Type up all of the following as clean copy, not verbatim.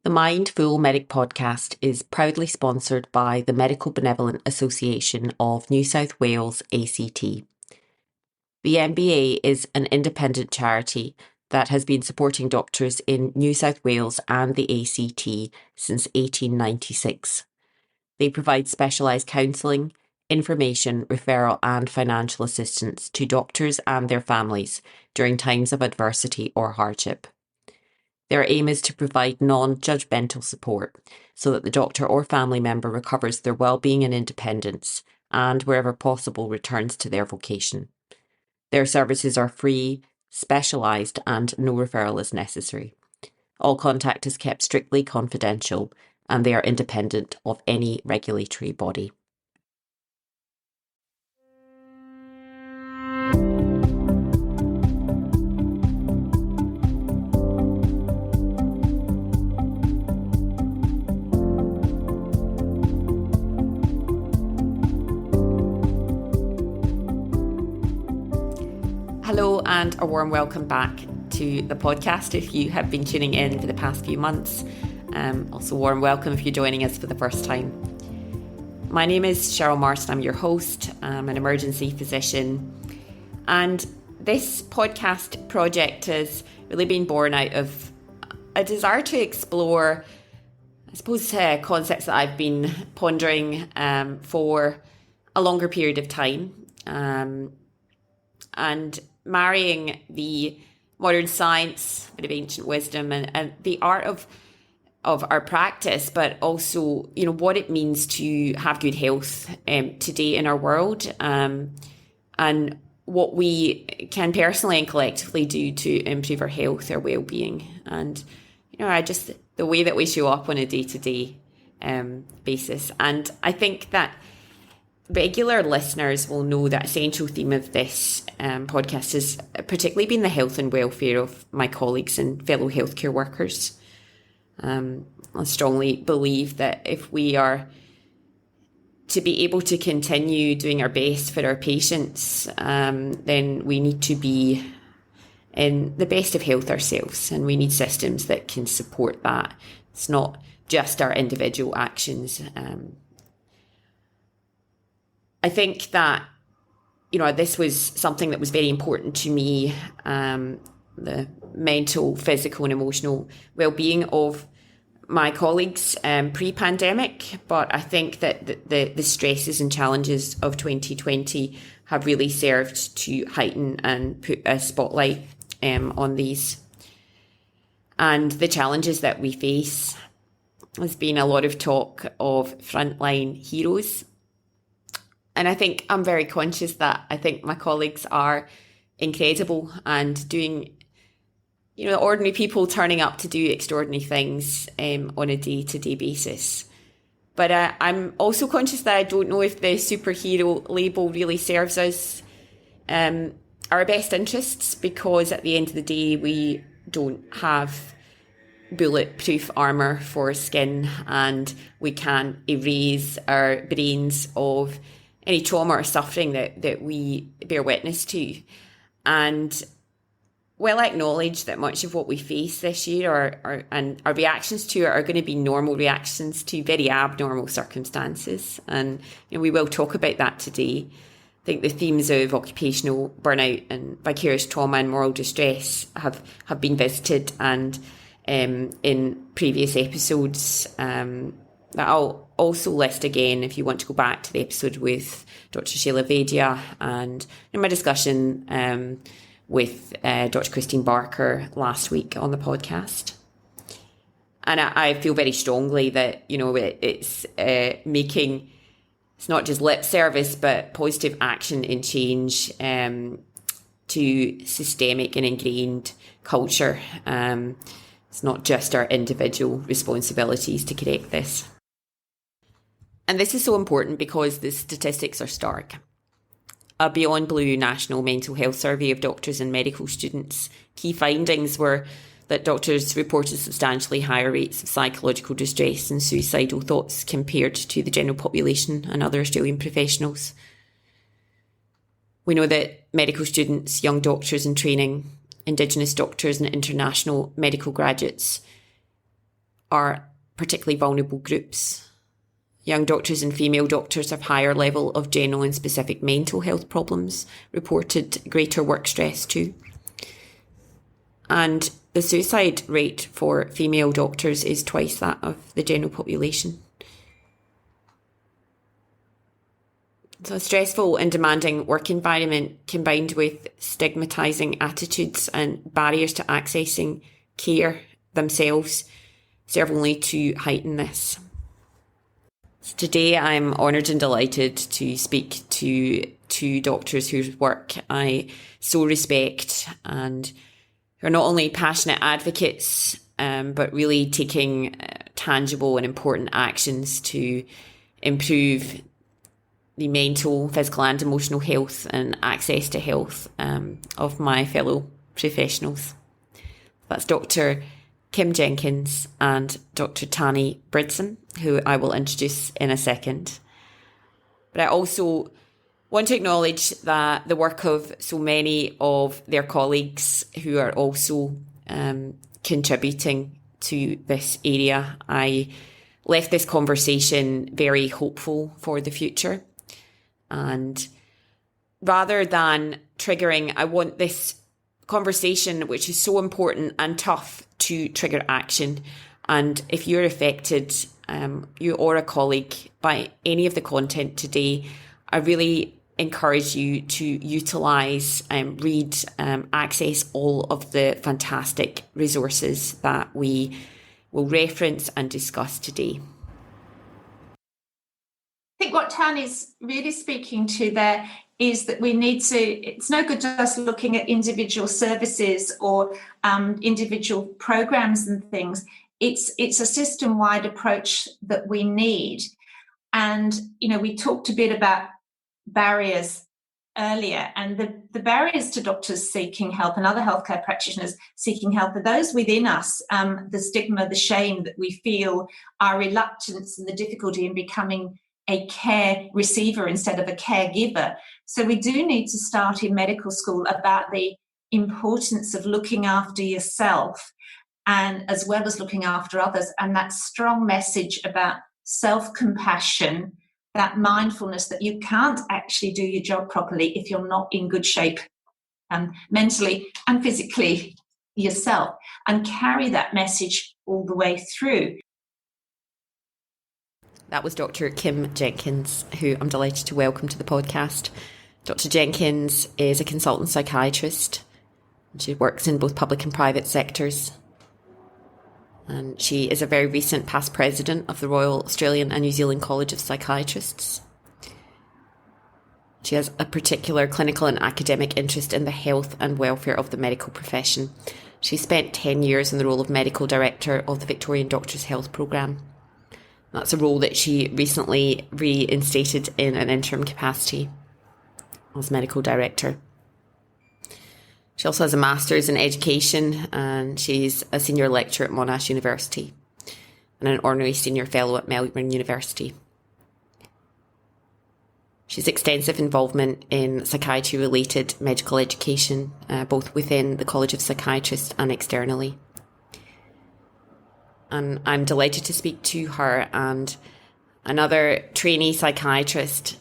The Mindful Medic podcast is proudly sponsored by the Medical Benevolent Association of New South Wales, ACT. The MBA is an independent charity that has been supporting doctors in New South Wales and the ACT since 1896. They provide specialised counselling, information, referral and financial assistance to doctors and their families during times of adversity or hardship. Their aim is to provide non-judgmental support so that the doctor or family member recovers their well-being and independence and, wherever possible, returns to their vocation. Their services are free, specialised and no referral is necessary. All contact is kept strictly confidential and they are independent of any regulatory body. Hello and a warm welcome back to the podcast if you have been tuning in for the past few months. Also warm welcome if you're joining us for the first time. My name is Cheryl Marston, I'm your host. I'm an emergency physician, and this podcast project has really been born out of a desire to explore, I suppose, concepts that I've been pondering for a longer period of time, and marrying the modern science, a bit of ancient wisdom and the art of our practice, but also, what it means to have good health today in our world, and what we can personally and collectively do to improve our health, our well-being, and, just the way that we show up on a day-to-day basis. And I think that regular listeners will know that a central theme of this podcast has particularly been the health and welfare of my colleagues and fellow healthcare workers. I strongly believe that if we are to be able to continue doing our best for our patients, then we need to be in the best of health ourselves, and we need systems that can support that. It's not just our individual actions. I think that, this was something that was very important to me, the mental, physical and emotional well-being of my colleagues pre-pandemic. But I think that the stresses and challenges of 2020 have really served to heighten and put a spotlight on these. And the challenges that we face. There's been a lot of talk of frontline heroes. And I think I'm very conscious that I think my colleagues are incredible and doing, ordinary people turning up to do extraordinary things on a day-to-day basis. But I'm also conscious that I don't know if the superhero label really serves us our best interests, because at the end of the day, we don't have bulletproof armour for skin, and we can't erase our brains of any trauma or suffering that we bear witness to. And while I acknowledge that much of what we face this year and our reactions to it are going to be normal reactions to very abnormal circumstances, and we will talk about that today. I think the themes of occupational burnout and vicarious trauma and moral distress have been visited, and in previous episodes that I'll also list again if you want to go back to the episode with Dr. Sheila Vaidya and in my discussion with Dr. Christine Barker last week on the podcast. And I feel very strongly that, it's it's not just lip service, but positive action and change to systemic and ingrained culture. It's not just our individual responsibilities to correct this. And this is so important because the statistics are stark. A Beyond Blue National Mental Health Survey of doctors and medical students, key findings were that doctors reported substantially higher rates of psychological distress and suicidal thoughts compared to the general population and other Australian professionals. We know that medical students, young doctors in training, Indigenous doctors and international medical graduates are particularly vulnerable groups. Young doctors and female doctors have higher level of general and specific mental health problems, reported greater work stress too. And the suicide rate for female doctors is twice that of the general population. So a stressful and demanding work environment combined with stigmatising attitudes and barriers to accessing care themselves serve only to heighten this. So today I'm honoured and delighted to speak to two doctors whose work I so respect and who are not only passionate advocates but really taking tangible and important actions to improve the mental, physical and emotional health and access to health of my fellow professionals. That's Dr Kym Jenkins and Dr Tahnee Bridson, who I will introduce in a second. But I also want to acknowledge that the work of so many of their colleagues who are also contributing to this area. I left this conversation very hopeful for the future. And rather than triggering, I want this conversation, which is so important and tough, to trigger action. And if you're affected, you or a colleague, by any of the content today, I really encourage you to utilise, read, access all of the fantastic resources that we will reference and discuss today. I think what Tahnee's really speaking to there is that we need to, it's no good just looking at individual services or individual programs and things. It's a system-wide approach that we need. And, you know, we talked a bit about barriers earlier, and the barriers to doctors seeking help and other healthcare practitioners seeking help are those within us, the stigma, the shame that we feel, our reluctance and the difficulty in becoming a care receiver instead of a caregiver. So we do need to start in medical school about the importance of looking after yourself and as well as looking after others, and that strong message about self-compassion, that mindfulness that you can't actually do your job properly if you're not in good shape mentally and physically yourself, and carry that message all the way through. That was Dr Kym Jenkins, who I'm delighted to welcome to the podcast. Dr Jenkins is a consultant psychiatrist. She works in both public and private sectors. And she is a very recent past president of the Royal Australian and New Zealand College of Psychiatrists. She has a particular clinical and academic interest in the health and welfare of the medical profession. She spent 10 years in the role of medical director of the Victorian Doctors Health Programme. That's a role that she recently reinstated in an interim capacity as medical director. She also has a master's in education, and she's a senior lecturer at Monash University and an honorary senior fellow at Melbourne University. She's extensive involvement in psychiatry-related medical education, both within the College of Psychiatrists and externally. And I'm delighted to speak to her and another trainee psychiatrist,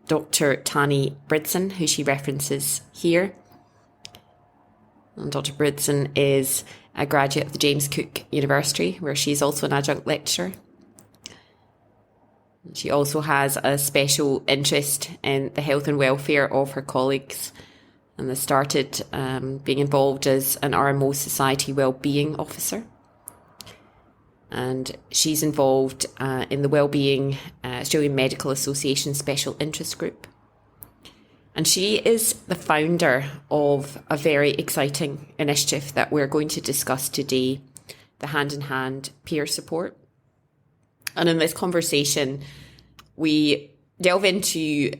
Dr Tahnee Bridson, who she references here. And Dr Bridson is a graduate of the James Cook University, where she's also an adjunct lecturer. She also has a special interest in the health and welfare of her colleagues, and has started being involved as an RMO Society Wellbeing Officer. And she's involved in the Wellbeing Australian Medical Association Special Interest Group. And she is the founder of a very exciting initiative that we're going to discuss today, the Hand in Hand Peer Support. And in this conversation, we delve into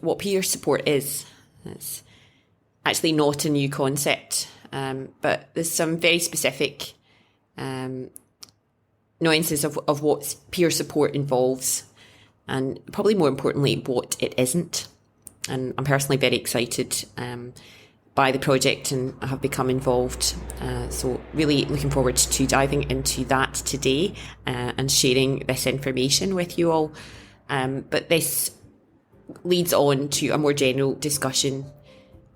what peer support is. It's actually not a new concept, but there's some very specific nuances of what peer support involves, and probably more importantly, what it isn't. And I'm personally very excited by the project and have become involved. So really looking forward to diving into that today and sharing this information with you all. But this leads on to a more general discussion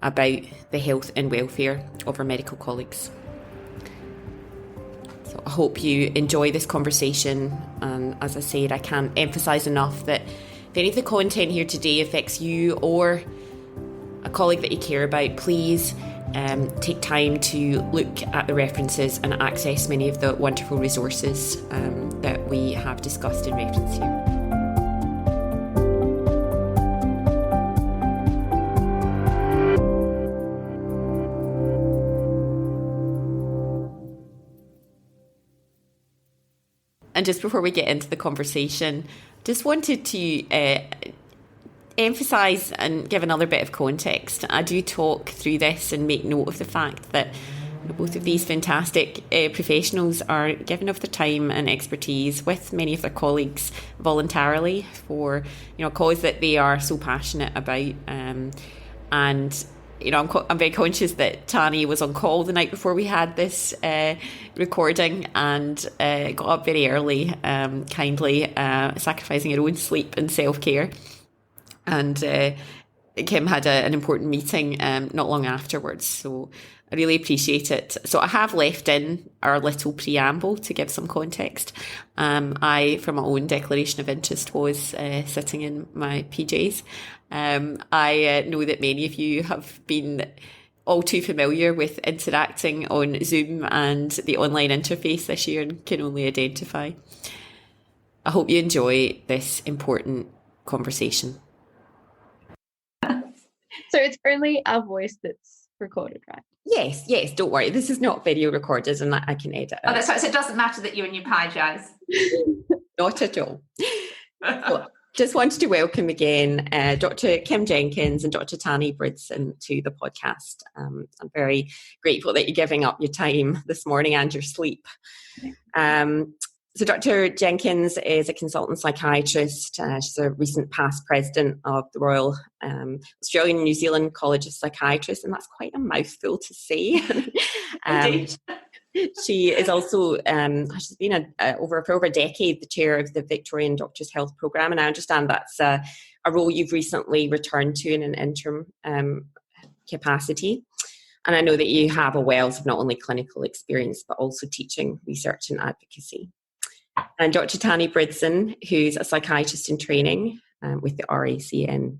about the health and welfare of our medical colleagues. So I hope you enjoy this conversation. And as I said, I can't emphasise enough that if any of the content here today affects you or a colleague that you care about, please take time to look at the references and access many of the wonderful resources that we have discussed in reference here. And just before we get into the conversation, just wanted to emphasise and give another bit of context. I do talk through this and make note of the fact that both of these fantastic professionals are giving of their time and expertise with many of their colleagues voluntarily for a cause that they are so passionate about. And I'm very conscious that Tahnee was on call the night before we had this recording and got up very early, kindly sacrificing her own sleep and self-care. And Kym had an important meeting not long afterwards, so I really appreciate it. So I have left in our little preamble to give some context. I, for my own declaration of interest, was sitting in my PJs. I know that many of you have been all too familiar with interacting on Zoom and the online interface this year and can only identify. I hope you enjoy this important conversation. So it's only our voice that's recorded, right? Yes, don't worry. This is not video recorded and I can edit it. Oh, that's right. So it doesn't matter that you're in your PJs. Not at all. Well, just wanted to welcome again Dr Kym Jenkins and Dr Tahnee Bridson to the podcast. I'm very grateful that you're giving up your time this morning and your sleep. So Dr Jenkins is a consultant psychiatrist. She's a recent past president of the Royal Australian and New Zealand College of Psychiatrists, and that's quite a mouthful to say. She is also, she's been for over a decade, the chair of the Victorian Doctors Health Programme, and I understand that's a role you've recently returned to in an interim capacity. And I know that you have a wealth of not only clinical experience, but also teaching, research and advocacy. And Dr Tahnee Bridson, who's a psychiatrist in training with the RANZCP.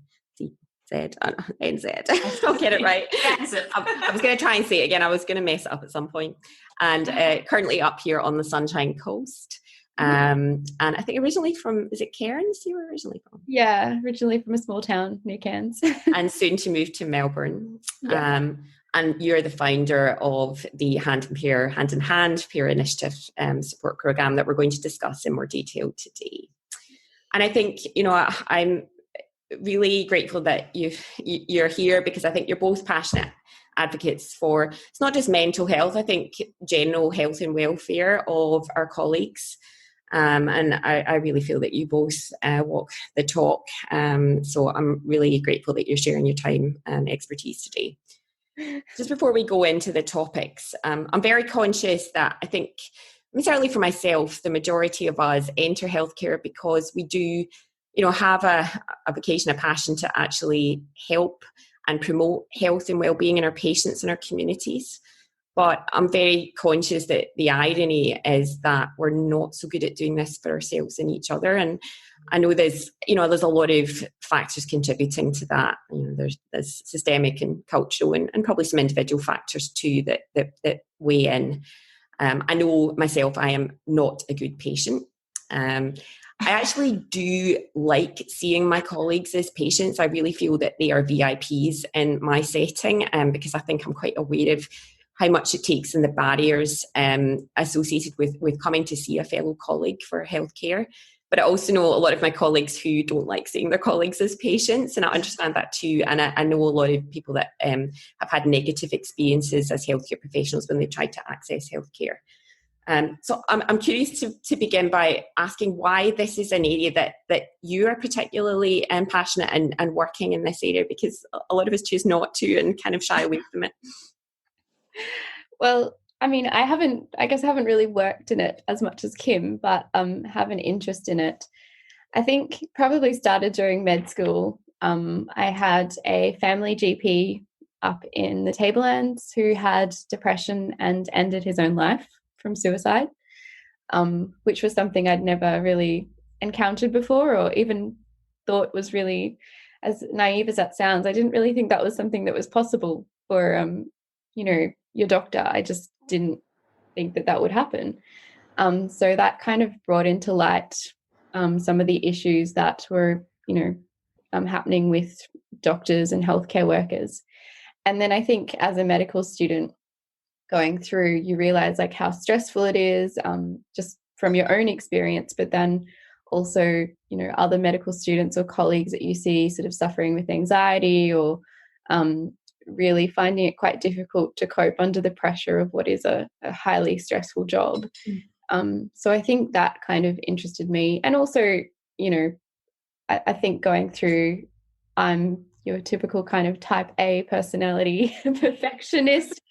I'll get it right. I was going to try and say it again. I was going to mess it up at some point. And currently up here on the Sunshine Coast. And I think originally from, is it Cairns you were originally from? Yeah, originally from a small town near Cairns. And soon to move to Melbourne. Yeah. And you're the founder of the Hand in Hand Peer Initiative support programme that we're going to discuss in more detail today. And I think, I'm really grateful that you're here because I think you're both passionate advocates for, it's not just mental health, I think general health and welfare of our colleagues. And I really feel that you both walk the talk. So I'm really grateful that you're sharing your time and expertise today. Just before we go into the topics, I'm very conscious that I think, certainly for myself, the majority of us enter healthcare because we do, have a vocation, a passion to actually help and promote health and well-being in our patients and our communities. But I'm very conscious that the irony is that we're not so good at doing this for ourselves and each other. And I know there's a lot of factors contributing to that. There's systemic and cultural and probably some individual factors too that weigh in. I know myself, I am not a good patient. I actually do like seeing my colleagues as patients. I really feel that they are VIPs in my setting because I think I'm quite aware of how much it takes and the barriers associated with coming to see a fellow colleague for healthcare. But I also know a lot of my colleagues who don't like seeing their colleagues as patients, and I understand that too. And I know a lot of people that have had negative experiences as healthcare professionals when they tried to access healthcare. So I'm curious to begin by asking why this is an area that you are particularly passionate and working in this area, because a lot of us choose not to and kind of shy away from it. Well, I mean, I haven't really worked in it as much as Kym, but have an interest in it. I think probably started during med school. I had a family GP up in the Tablelands who had depression and ended his own life from suicide, which was something I'd never really encountered before, or even thought was really, as naive as that sounds, I didn't really think that was something that was possible for, your doctor. I just didn't think that would happen. So that kind of brought into light some of the issues that were, happening with doctors and healthcare workers. And then I think as a medical student going through, you realize like how stressful it is, just from your own experience, but then also, other medical students or colleagues that you see sort of suffering with anxiety or really finding it quite difficult to cope under the pressure of what is a highly stressful job. So I think that kind of interested me. And also, I think going through, I'm your typical kind of type A personality perfectionist.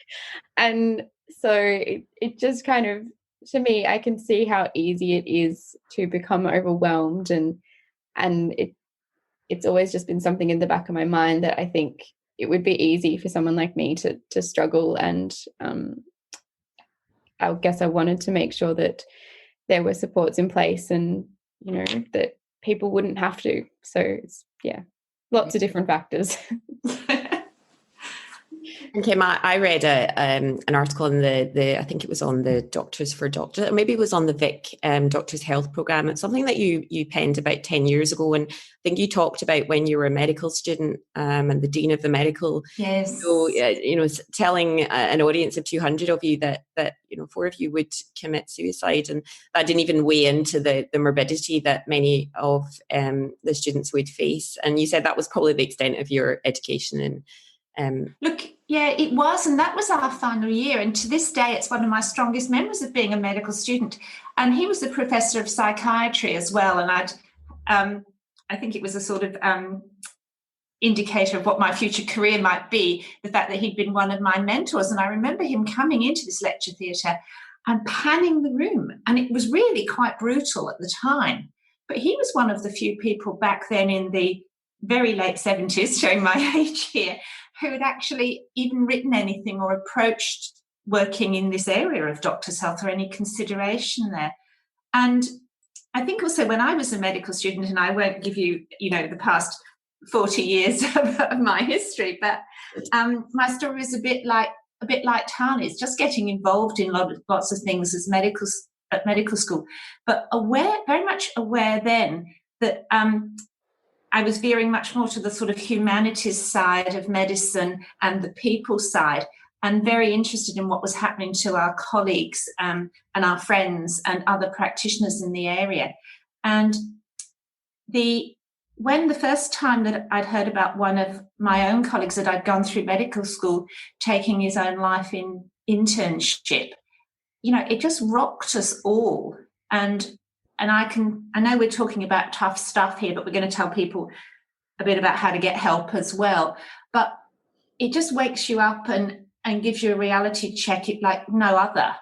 And so it just kind of, to me, I can see how easy it is to become overwhelmed. And it's always just been something in the back of my mind that I think it would be easy for someone like me to struggle. And I guess I wanted to make sure that there were supports in place and, that people wouldn't have to. So it's, lots of different factors. Okay, I read an article in the I think it was on the Doctors for Doctors, or maybe it was on the Vic Doctors Health Programme. It's something that you penned about 10 years ago, and I think you talked about when you were a medical student and the dean of the medical. Yes. So telling an audience of 200 of you that 4 of you would commit suicide, and that didn't even weigh into the morbidity that many of the students would face. And you said that was probably the extent of your education. And Look, yeah, it was, and that was our final year. And to this day, it's one of my strongest memories of being a medical student. And he was a professor of psychiatry as well. And I think it was a sort of indicator of what my future career might be, the fact that he'd been one of my mentors. And I remember him coming into this lecture theatre and panning the room. And it was really quite brutal at the time. But he was one of the few people back then in the very late 70s, showing my age here, who had actually even written anything or approached working in this area of doctors' health or any consideration there. And I think also when I was a medical student, and I won't give you, the past 40 years of my history, but my story is a bit like Tahnee. It's just getting involved in lots of things as at medical school, but very much aware then that I was veering much more to the sort of humanities side of medicine and the people side, and very interested in what was happening to our colleagues and our friends and other practitioners in the area. And when the first time that I'd heard about one of my own colleagues that I'd gone through medical school taking his own life in internship, it just rocked us all. And I know we're talking about tough stuff here, but we're going to tell people a bit about how to get help as well. But it just wakes you up and gives you a reality check like no other,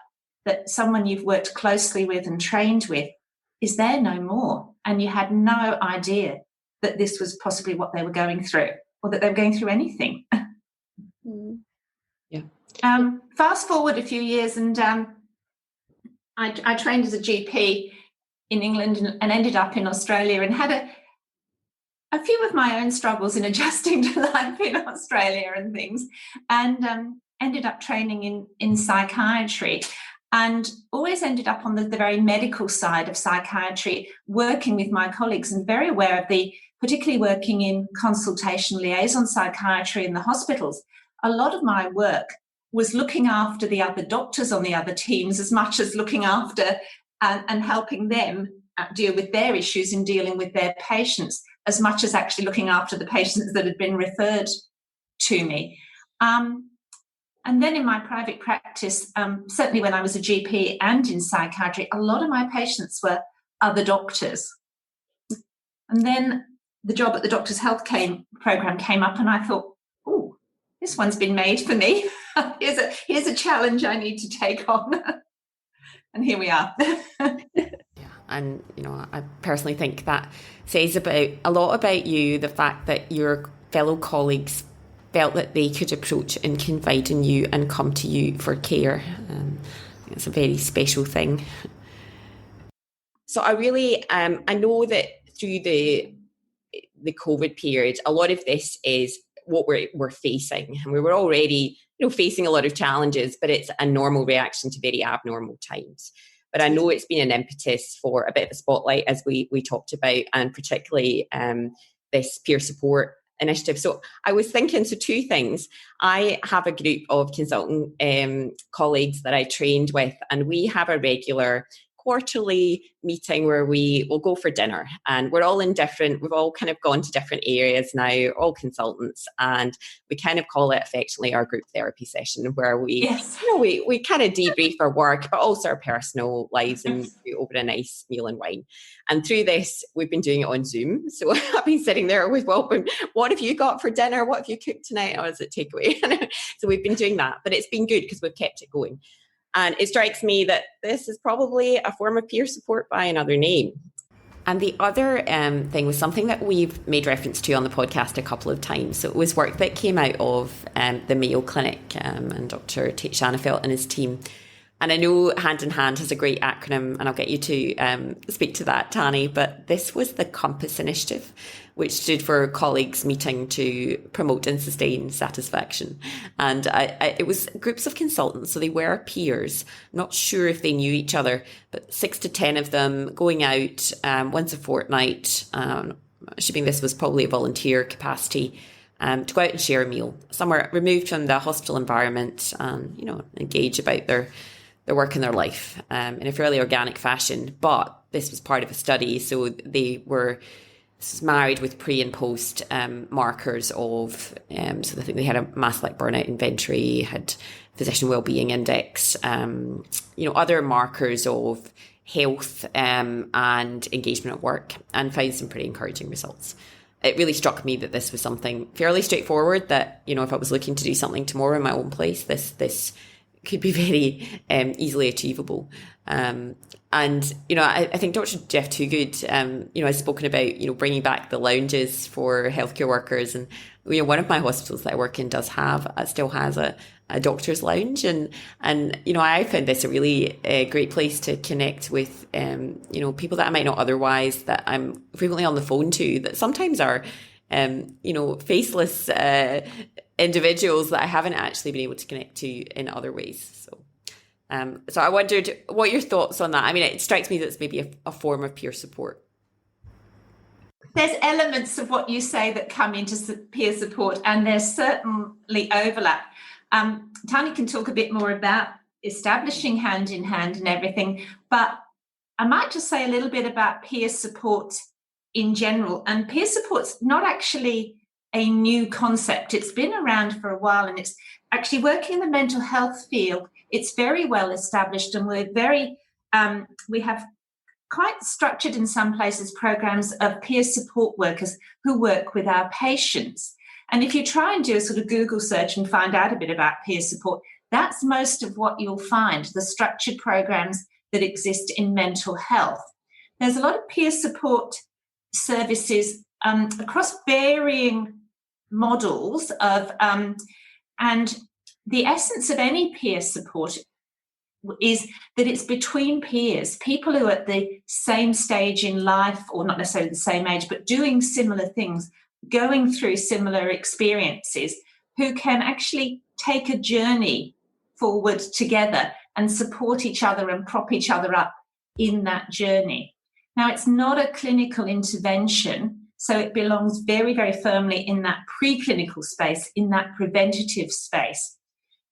that someone you've worked closely with and trained with is there no more. And you had no idea that this was possibly what they were going through, or that they were going through anything. Yeah. Fast forward a few years, and I trained as a GP in England and ended up in Australia, and had a few of my own struggles in adjusting to life in Australia and things, and ended up training in psychiatry, and always ended up on the very medical side of psychiatry, working with my colleagues and very aware of particularly working in consultation liaison psychiatry in the hospitals. A lot of my work was looking after the other doctors on the other teams as much as looking after and helping them deal with their issues in dealing with their patients, as much as actually looking after the patients that had been referred to me. And then in my private practice, certainly when I was a GP and in psychiatry, a lot of my patients were other doctors. And then the job at the Doctors Health Programme came up, and I thought, oh, this one's been made for me. here's a challenge I need to take on. And here we are. And, I personally think that says a lot about you, the fact that your fellow colleagues felt that they could approach and confide in you and come to you for care. It's a very special thing. So I really, I know that through the COVID period, a lot of this is what we're facing. And we were already, facing a lot of challenges, but it's a normal reaction to very abnormal times. But I know it's been an impetus for a bit of a spotlight, as we talked about, and particularly this peer support initiative. So I was thinking, two things. I have a group of consultant colleagues that I trained with, and we have a regular quarterly meeting where we will go for dinner, and we've all kind of gone to different areas now, all consultants, and we kind of call it affectionately our group therapy session, where we we kind of debrief our work but also our personal lives, and over a nice meal and wine. And through this, we've been doing it on Zoom, so I've been sitting there with what have you got for dinner, what have you cooked tonight, or is it takeaway? So we've been doing that, but it's been good because we've kept it going. And it strikes me that this is probably a form of peer support by another name. And the other thing was something that we've made reference to on the podcast a couple of times. So it was work that came out of the Mayo Clinic and Dr. Tate Shanafelt and his team. And I know Hand in Hand has a great acronym, and I'll get you to speak to that, Tahnee, but this was the COMPASS initiative, which stood for Colleagues Meeting to Promote and Sustain Satisfaction. And it was groups of consultants, so they were peers, not sure if they knew each other, but 6 to 10 of them going out once a fortnight, assuming this was probably a volunteer capacity, to go out and share a meal somewhere removed from the hospital environment, and engage about their work and their life in a fairly organic fashion. But this was part of a study, so they were married with pre and post markers of, so I think they had a mass like burnout inventory, had physician wellbeing index, other markers of health and engagement at work, and found some pretty encouraging results. It really struck me that this was something fairly straightforward, that, if I was looking to do something tomorrow in my own place, this could be very easily achievable. And, I think Dr. Jeff Toogood, has spoken about, bringing back the lounges for healthcare workers. And, one of my hospitals that I work in still has a doctor's lounge. And I found this a really great place to connect with, people that I might not otherwise, that I'm frequently on the phone to, that sometimes are, faceless individuals that I haven't actually been able to connect to in other ways. So I wondered what your thoughts on that. I mean, it strikes me that it's maybe a form of peer support. There's elements of what you say that come into peer support, and there's certainly overlap. Tahnee can talk a bit more about establishing Hand in Hand and everything, but I might just say a little bit about peer support in general. And peer support's not actually a new concept. It's been around for a while, and it's actually working in the mental health field. It's very well established, and we have quite structured in some places programs of peer support workers who work with our patients. And if you try and do a sort of Google search and find out a bit about peer support, that's most of what you'll find, the structured programs that exist in mental health. There's a lot of peer support services across varying models of, and the essence of any peer support is that it's between peers, people who are at the same stage in life, or not necessarily the same age, but doing similar things, going through similar experiences, who can actually take a journey forward together and support each other and prop each other up in that journey. Now, it's not a clinical intervention, so it belongs very, very firmly in that preclinical space, in that preventative space.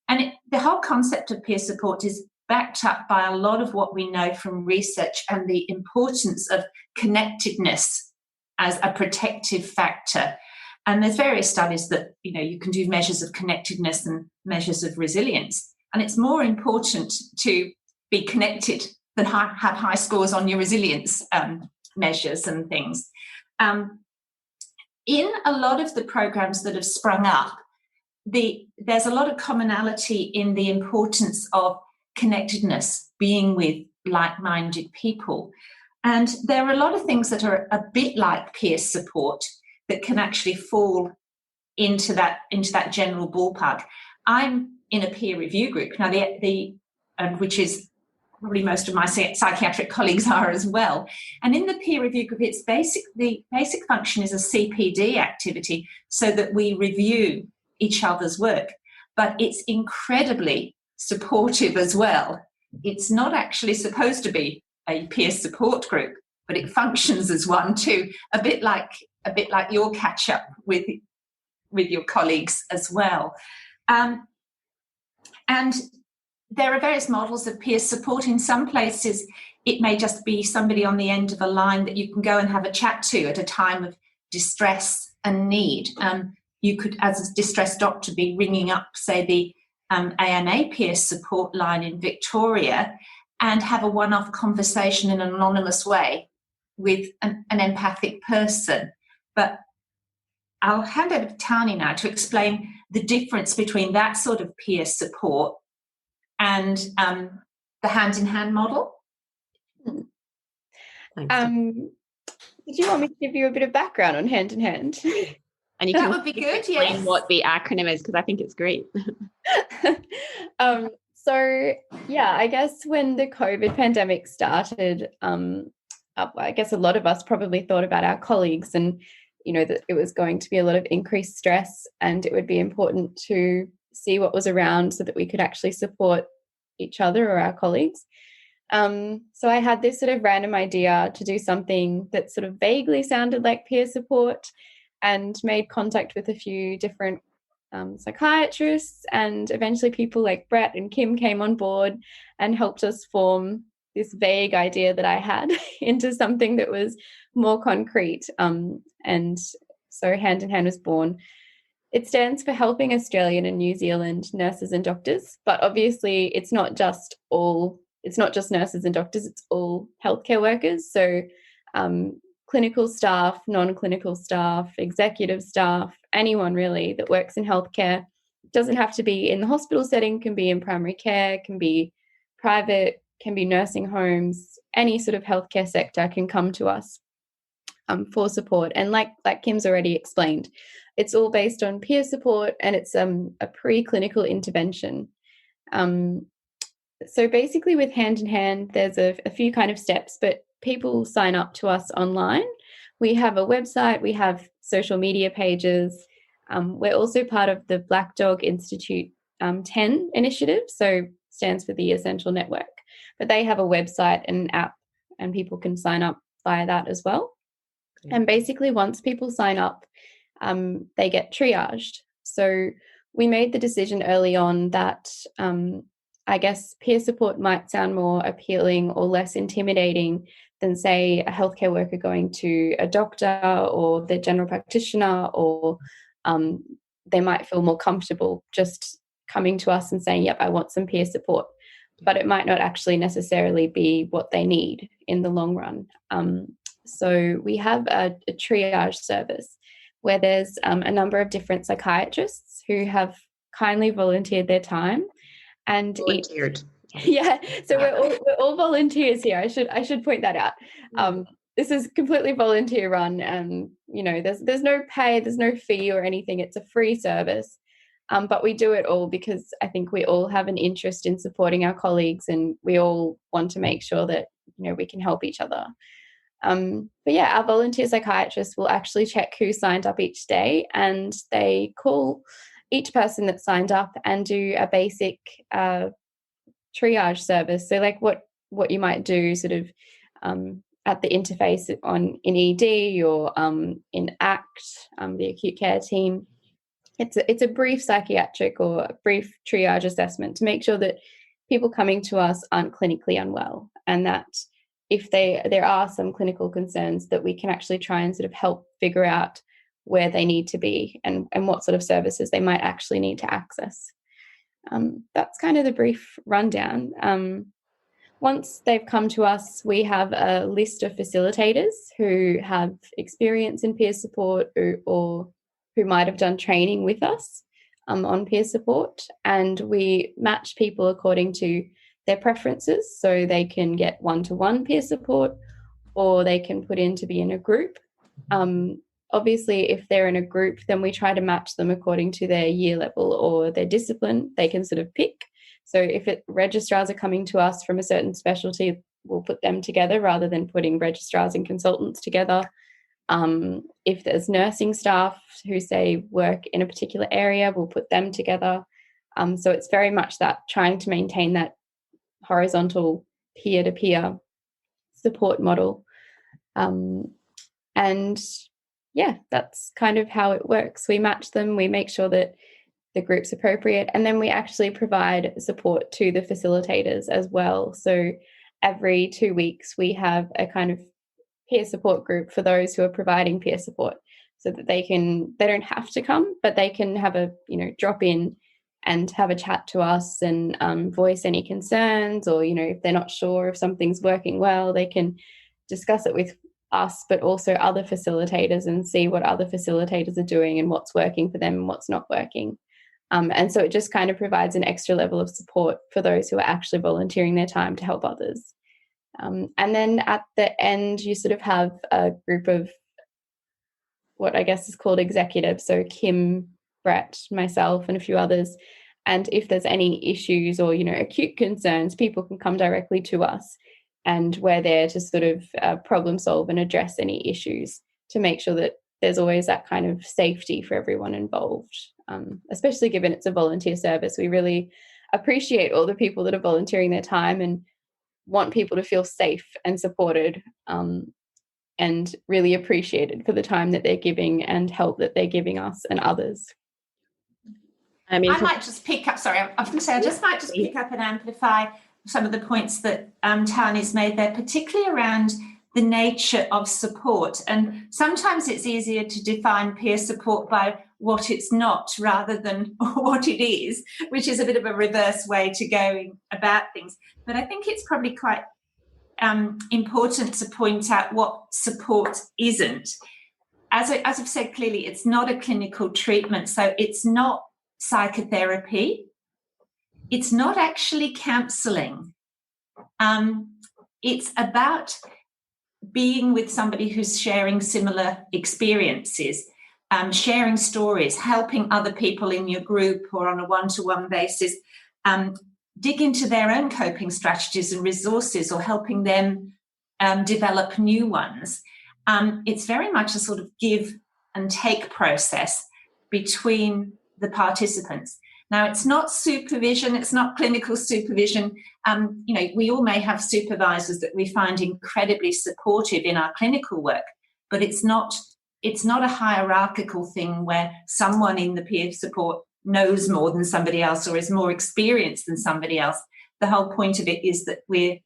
And the whole concept of peer support is backed up by a lot of what we know from research and the importance of connectedness as a protective factor. And there's various studies that, you can do measures of connectedness and measures of resilience. And it's more important to be connected than have high scores on your resilience measures and things. In a lot of the programs that have sprung up, there's a lot of commonality in the importance of connectedness, being with like-minded people. And there are a lot of things that are a bit like peer support that can actually fall into that general ballpark. I'm in a peer review group now, which is probably most of my psychiatric colleagues are as well. And in the peer review group, the basic function is a CPD activity so that we review each other's work. But it's incredibly supportive as well. It's not actually supposed to be a peer support group, but it functions as one too, a bit like your catch up with your colleagues as well. And there are various models of peer support. In some places, it may just be somebody on the end of a line that you can go and have a chat to at a time of distress and need. You could, as a distressed doctor, be ringing up, say, the ANA peer support line in Victoria and have a one-off conversation in an anonymous way with an empathic person. But I'll hand over to Tahnee now to explain the difference between that sort of peer support and the hand-in-hand model. Did you want me to give you a bit of background on hand-in-hand? And that would be good, explain yes. what the acronym is, because I think it's great. So, I guess when the COVID pandemic started, I guess a lot of us probably thought about our colleagues and, that it was going to be a lot of increased stress and it would be important to see what was around so that we could actually support each other or our colleagues. So I had this sort of random idea to do something that sort of vaguely sounded like peer support and made contact with a few different psychiatrists, and eventually people like Brett and Kym came on board and helped us form this vague idea that I had into something that was more concrete. And so Hand in Hand was born. It stands for Helping Australian and New Zealand Nurses and Doctors, but obviously it's not just nurses and doctors, it's all healthcare workers. So clinical staff, non-clinical staff, executive staff, anyone really that works in healthcare. Doesn't have to be in the hospital setting, can be in primary care, can be private, can be nursing homes. Any sort of healthcare sector can come to us for support. And like Kym's already explained, it's all based on peer support, and it's a preclinical intervention. So basically with Hand in Hand, there's a few kind of steps, but people sign up to us online. We have a website, we have social media pages. We're also part of the Black Dog Institute 10 initiative, so stands for the Essential Network. But they have a website and an app, and people can sign up via that as well. Okay. And basically once people sign up, they get triaged. So we made the decision early on that I guess peer support might sound more appealing or less intimidating than, say, a healthcare worker going to a doctor or their general practitioner, or they might feel more comfortable just coming to us and saying, yep, I want some peer support. But it might not actually necessarily be what they need in the long run. So we have a triage service where there's a number of different psychiatrists who have kindly volunteered their time. And volunteered. So we're all volunteers here. I should point that out. This is completely volunteer run, and there's no pay, there's no fee or anything. It's a free service, but we do it all because I think we all have an interest in supporting our colleagues, and we all want to make sure that we can help each other. But our volunteer psychiatrists will actually check who signed up each day, and they call each person that signed up and do a basic triage service. So like what you might do sort of at the interface in ED or in ACT, the acute care team. It's a brief psychiatric or a brief triage assessment to make sure that people coming to us aren't clinically unwell, and that if there are some clinical concerns, that we can actually try and sort of help figure out where they need to be and what sort of services they might actually need to access. That's kind of the brief rundown. Once they've come to us, we have a list of facilitators who have experience in peer support or who might have done training with us on peer support, and we match people according to their preferences, so they can get one-to-one peer support or they can put in to be in a group. Obviously, if they're in a group, then we try to match them according to their year level or their discipline. They can sort of pick. So if registrars are coming to us from a certain specialty, we'll put them together rather than putting registrars and consultants together. If there's nursing staff who say work in a particular area, we'll put them together. So it's very much that trying to maintain that horizontal peer-to-peer support model. And yeah, that's kind of how it works. We match them, we make sure that the group's appropriate, and then we actually provide support to the facilitators as well. So every 2 weeks we have a kind of peer support group for those who are providing peer support, so that they don't have to come, but they can have a, drop in and have a chat to us and voice any concerns, or, if they're not sure if something's working well, they can discuss it with us, but also other facilitators, and see what other facilitators are doing and what's working for them and what's not working. And so it just kind of provides an extra level of support for those who are actually volunteering their time to help others. And then at the end, you sort of have a group of what I guess is called executives. So Kym, Brett, myself, and a few others. And if there's any issues or, acute concerns, people can come directly to us. And we're there to sort of problem solve and address any issues to make sure that there's always that kind of safety for everyone involved, especially given it's a volunteer service. We really appreciate all the people that are volunteering their time and want people to feel safe and supported, and really appreciated for the time that they're giving and help that they're giving us and others. I might just pick up, sorry, I was going to say, I just might just pick up and amplify some of the points that Tahnee's made there, particularly around the nature of support. And sometimes it's easier to define peer support by what it's not rather than what it is, which is a bit of a reverse way to go about things. But I think it's probably quite important to point out what support isn't. As I've said clearly, it's not a clinical treatment, so it's not psychotherapy. It's not actually counselling. It's about being with somebody who's sharing similar experiences, sharing stories, helping other people in your group or on a one-to-one basis dig into their own coping strategies and resources, or helping them develop new ones. It's very much a sort of give and take process between the participants. Now, it's not supervision, it's not clinical supervision. We all may have supervisors that we find incredibly supportive in our clinical work, but it's not a hierarchical thing where someone in the peer support knows more than somebody else or is more experienced than somebody else. The whole point of it is that we're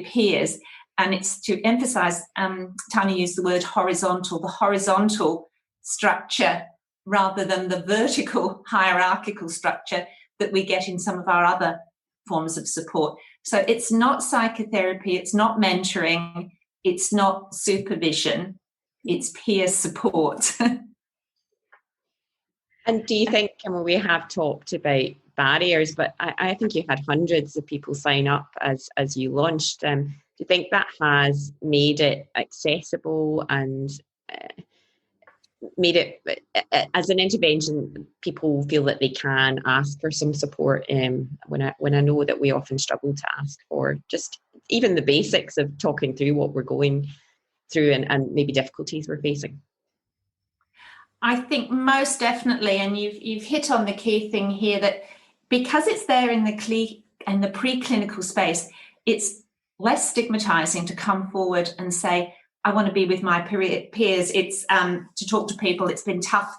peers, and it's to emphasise, Tahnee used the word horizontal, the horizontal structure rather than the vertical hierarchical structure that we get in some of our other forms of support. So it's not psychotherapy, it's not mentoring, it's not supervision, it's peer support. And do you think, we have talked about barriers, but I think you had hundreds of people sign up as you launched. Do you think that has made it accessible and made it, as an intervention, people feel that they can ask for some support, when I know that we often struggle to ask for just even the basics of talking through what we're going through and maybe difficulties we're facing? I think most definitely, and you've hit on the key thing here, that because it's there in the preclinical space, it's less stigmatizing to come forward and say, I want to be with my peers. It's to talk to people. It's been tough,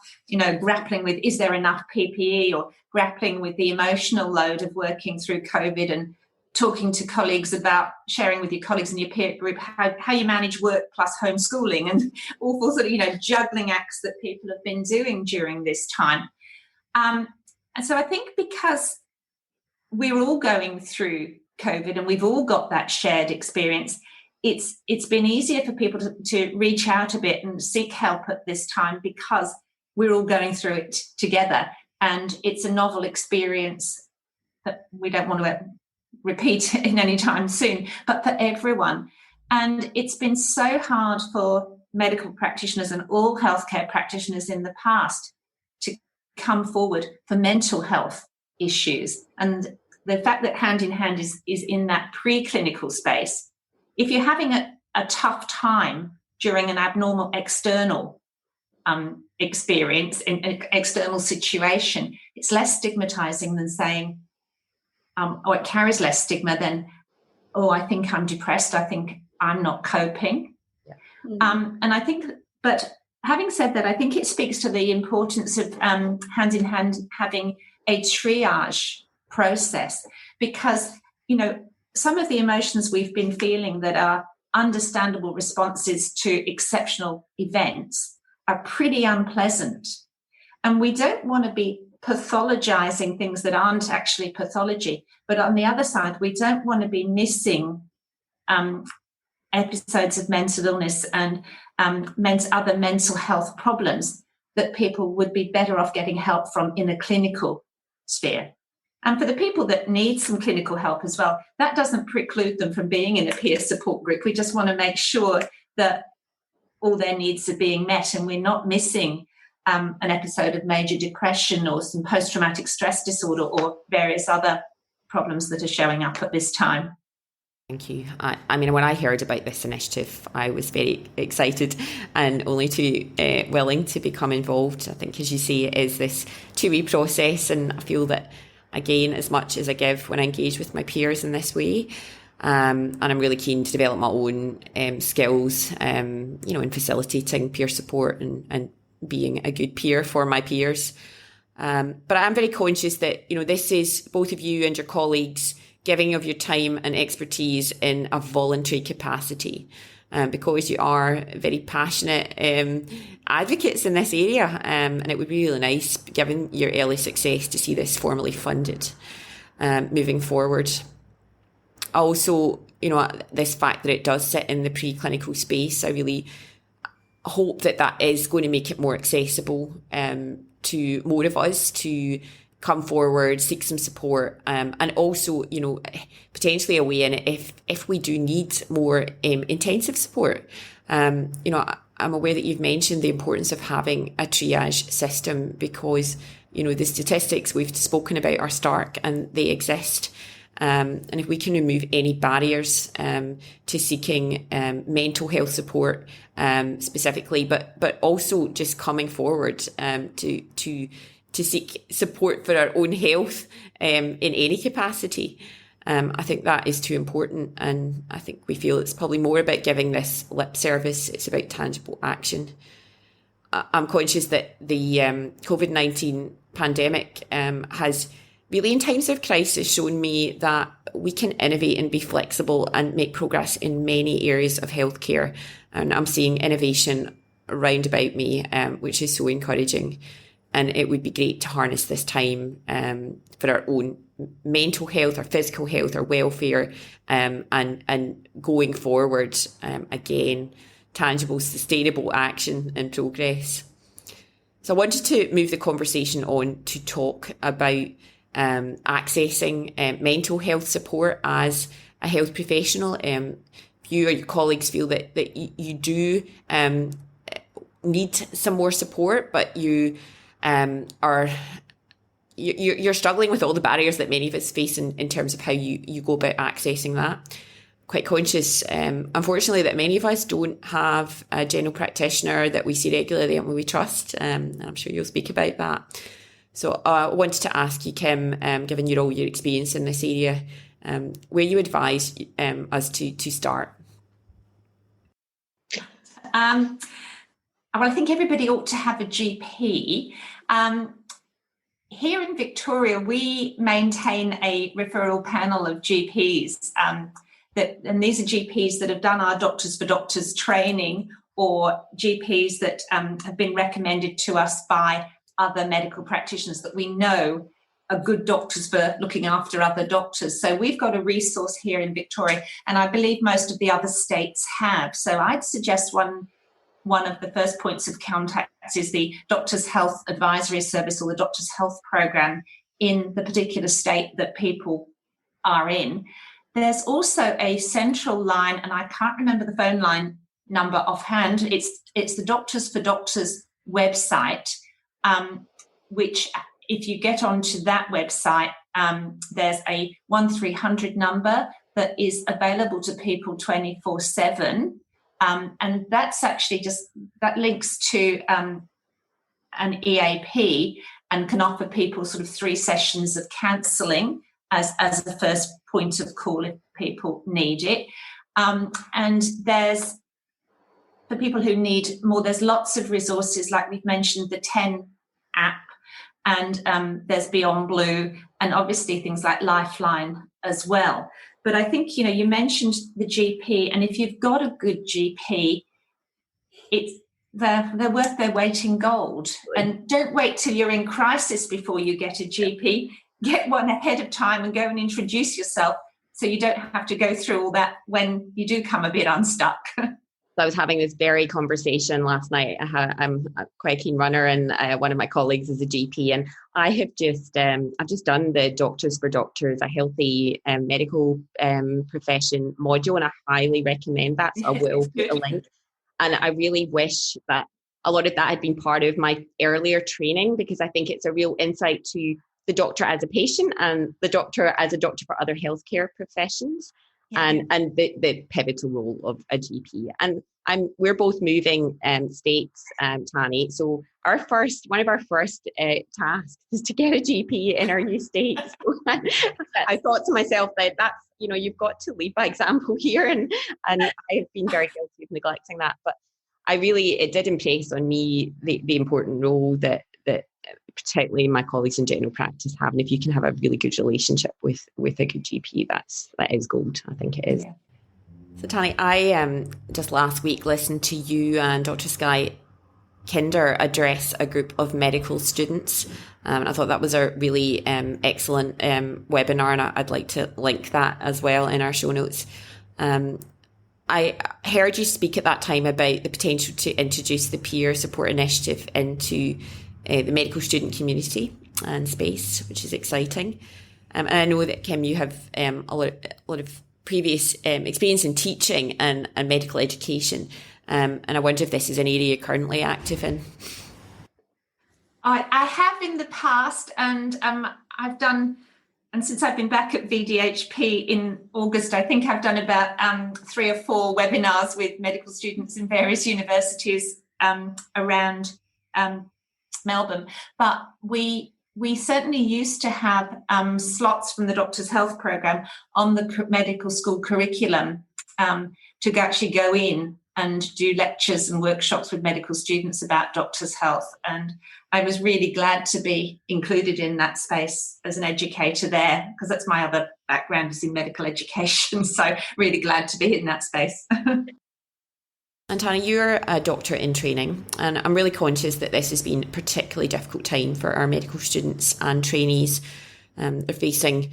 grappling with, is there enough PPE, or grappling with the emotional load of working through COVID and talking to colleagues about sharing with your colleagues in your peer group how you manage work plus homeschooling and awful sort of, juggling acts that people have been doing during this time. And so I think because we're all going through COVID and we've all got that shared experience, it's been easier for people to reach out a bit and seek help at this time because we're all going through it together. And it's a novel experience that we don't want to repeat in any time soon, but for everyone. And it's been so hard for medical practitioners and all healthcare practitioners in the past to come forward for mental health issues. And the fact that Hand in Hand is in that preclinical space, if you're having a tough time during an abnormal external experience, in an external situation, it's less stigmatizing than saying, or it carries less stigma than, I think I'm depressed, I think I'm not coping. Yeah. And I think, but having said that, I think it speaks to the importance of Hand in Hand having a triage process, because, some of the emotions we've been feeling that are understandable responses to exceptional events are pretty unpleasant. And we don't want to be pathologizing things that aren't actually pathology. But on the other side, we don't want to be missing episodes of mental illness and other mental health problems that people would be better off getting help from in a clinical sphere. And for the people that need some clinical help as well, that doesn't preclude them from being in a peer support group. We just want to make sure that all their needs are being met and we're not missing an episode of major depression or some post-traumatic stress disorder or various other problems that are showing up at this time. Thank you. I mean, when I heard about this initiative, I was very excited and only too willing to become involved. I think, as you say, it is this two-way process, and I feel that, again, as much as I give when I engage with my peers in this way, and I'm really keen to develop my own skills, in facilitating peer support and being a good peer for my peers. But I'm very conscious that, this is both of you and your colleagues giving of your time and expertise in a voluntary capacity, because you are very passionate advocates in this area, and it would be really nice, given your early success, to see this formally funded moving forward. Also, this fact that it does sit in the preclinical space, I really hope that is going to make it more accessible to more of us to come forward, seek some support, and also, potentially a way in if we do need more intensive support. I'm aware that you've mentioned the importance of having a triage system because, the statistics we've spoken about are stark and they exist. And if we can remove any barriers to seeking mental health support specifically, but also just coming forward to seek support for our own health in any capacity. I think that is too important, and I think we feel it's probably more about giving this lip service. It's about tangible action. I'm conscious that the COVID-19 pandemic has really, in times of crisis, shown me that we can innovate and be flexible and make progress in many areas of healthcare. And I'm seeing innovation around about me, which is so encouraging. And it would be great to harness this time for our own mental health, our physical health, our welfare, and going forward, again, tangible, sustainable action and progress. So I wanted to move the conversation on to talk about accessing mental health support as a health professional. If you or your colleagues feel that you do need some more support, but you're struggling with all the barriers that many of us face in terms of how you go about accessing that. Quite conscious, unfortunately, that many of us don't have a general practitioner that we see regularly and we trust, and I'm sure you'll speak about that. So I wanted to ask you, Kym, given all your experience in this area, where you advise us to start? Well, I think everybody ought to have a GP. here in Victoria, we maintain a referral panel of GPs, and these are GPs that have done our Doctors for Doctors training, or GPs that have been recommended to us by other medical practitioners that we know are good doctors for looking after other doctors. So we've got a resource here in Victoria, and I believe most of the other states have. So I'd suggest one of the first points of contact is the Doctors Health Advisory Service, or the Doctors Health Programme in the particular state that people are in. There's also a central line, and I can't remember the phone line number offhand. It's the Doctors for Doctors website, which if you get onto that website, there's a 1300 number that is available to people 24/7. And that's actually that links to an EAP and can offer people sort of 3 sessions of counselling as the first point of call if people need it. And there's, for people who need more, there's lots of resources, like we've mentioned, the 10 app, and there's Beyond Blue, and obviously things like Lifeline as well. But I think, you mentioned the GP, and if you've got a good GP, they're worth their weight in gold. And don't wait till you're in crisis before you get a GP. Get one ahead of time and go and introduce yourself, so you don't have to go through all that when you do come a bit unstuck. I was having this very conversation last night. I'm quite a keen runner, and one of my colleagues is a GP, and I have I've just done the Doctors for Doctors, a healthy medical profession module, and I highly recommend that. So I will put a link. And I really wish that a lot of that had been part of my earlier training, because I think it's a real insight to the doctor as a patient and the doctor as a doctor for other healthcare professions. And the pivotal role of a GP. And we're both moving states, Tahnee. So one of our first tasks is to get a GP in our new state. So I thought to myself that that's, you've got to lead by example here, and I've been very guilty of neglecting that. But it did impress on me the important role that particularly my colleagues in general practice have. And if you can have a really good relationship with a good GP, that is gold. I think it is. Yeah. So Tahnee, I just last week listened to you and Dr. Skye Kinder address a group of medical students. And I thought that was a really excellent webinar, and I'd like to link that as well in our show notes. I heard you speak at that time about the potential to introduce the peer support initiative into the medical student community and space, which is exciting. And I know that, Kym, you have a lot of previous experience in teaching and medical education. And I wonder if this is an area you're currently active in. I have in the past, and I've done, and since I've been back at VDHP in August, I think I've done about 3 or 4 webinars with medical students in various universities around Melbourne. But we certainly used to have slots from the Doctors Health Programme on the medical school curriculum to actually go in and do lectures and workshops with medical students about doctors' health. And I was really glad to be included in that space as an educator there, because that's my other background, is in medical education. So really glad to be in that space. And Tahnee, you're a doctor in training, and I'm really conscious that this has been a particularly difficult time for our medical students and trainees. They're facing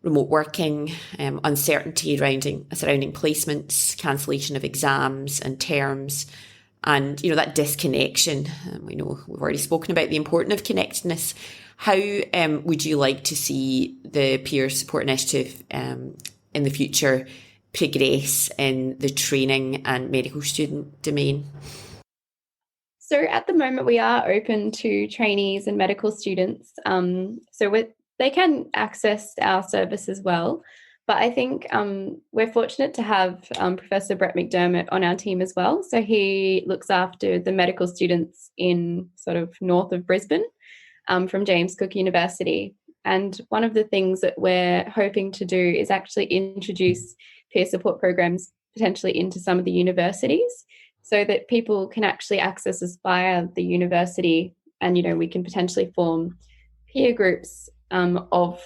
remote working, uncertainty surrounding placements, cancellation of exams and terms, and that disconnection. We know we've already spoken about the importance of connectedness. How would you like to see the peer support initiative in the future progress in the training and medical student domain? So at the moment, we are open to trainees and medical students. They can access our service as well. But I think we're fortunate to have Professor Brett McDermott on our team as well. So he looks after the medical students in sort of north of Brisbane from James Cook University. And one of the things that we're hoping to do is actually introduce peer support programs potentially into some of the universities, so that people can actually access us via the university, and we can potentially form peer groups of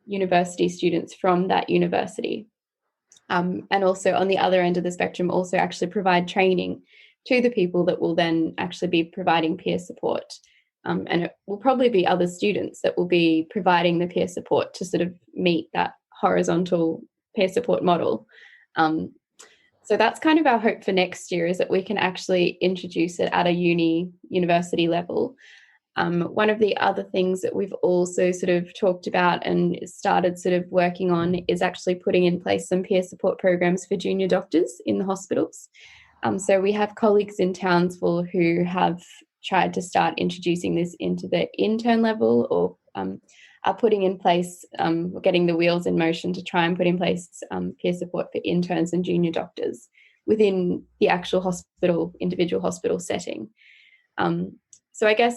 university students from that university. And also on the other end of the spectrum, also actually provide training to the people that will then actually be providing peer support. And it will probably be other students that will be providing the peer support to sort of meet that horizontal peer support model. So that's kind of our hope for next year, is that we can actually introduce it at a university level. One of the other things that we've also sort of talked about and started sort of working on is actually putting in place some peer support programs for junior doctors in the hospitals. So we have colleagues in Townsville who have tried to start introducing this into the intern level, or are putting in place, getting the wheels in motion to try and put in place peer support for interns and junior doctors within the actual hospital, individual hospital setting. So I guess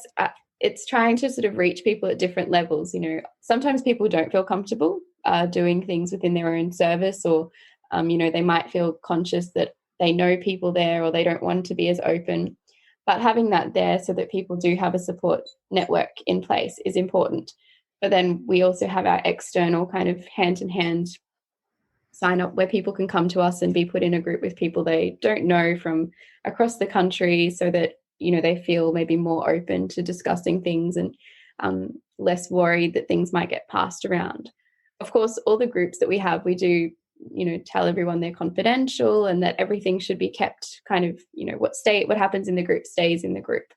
it's trying to sort of reach people at different levels. You know, sometimes people don't feel comfortable doing things within their own service, or, you know, they might feel conscious that they know people there, or they don't want to be as open. But having that there so that people do have a support network in place is important. But then we also have our external kind of hand-in-hand sign up where people can come to us and be put in a group with people they don't know from across the country, so that, you know, they feel maybe more open to discussing things and less worried that things might get passed around. Of course, all the groups that we have, we do, you know, tell everyone they're confidential and that everything should be kept kind of, you know, what happens in the group stays in the group.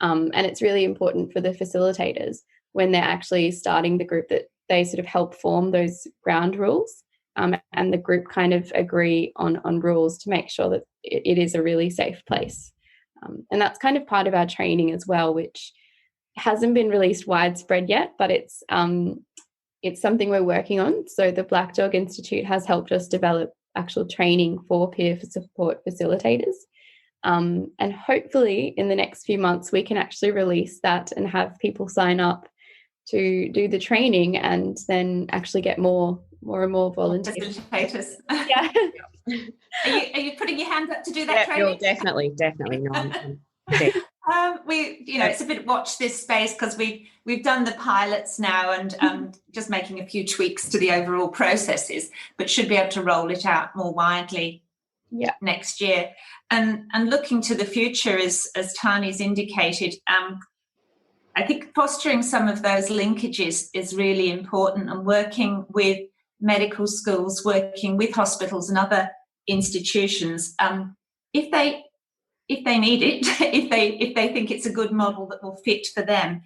And it's really important for the facilitators when they're actually starting the group that they sort of help form those ground rules, and the group kind of agree on rules to make sure that it is a really safe place. And that's kind of part of our training as well, which hasn't been released widespread yet, but it's something we're working on. So the Black Dog Institute has helped us develop actual training for peer support facilitators. And hopefully in the next few months, we can actually release that and have people sign up to do the training, and then actually get more and more volunteers. Facilitators. Yeah. Are you putting your hand up to do that training? No, definitely. No, It's a bit watch this space, because we've done the pilots now, and just making a few tweaks to the overall processes, but should be able to roll it out more widely next year. And looking to the future, as Tahnee's indicated, I think fostering some of those linkages is really important, and working with medical schools, working with hospitals and other institutions, if they need it, if they think it's a good model that will fit for them.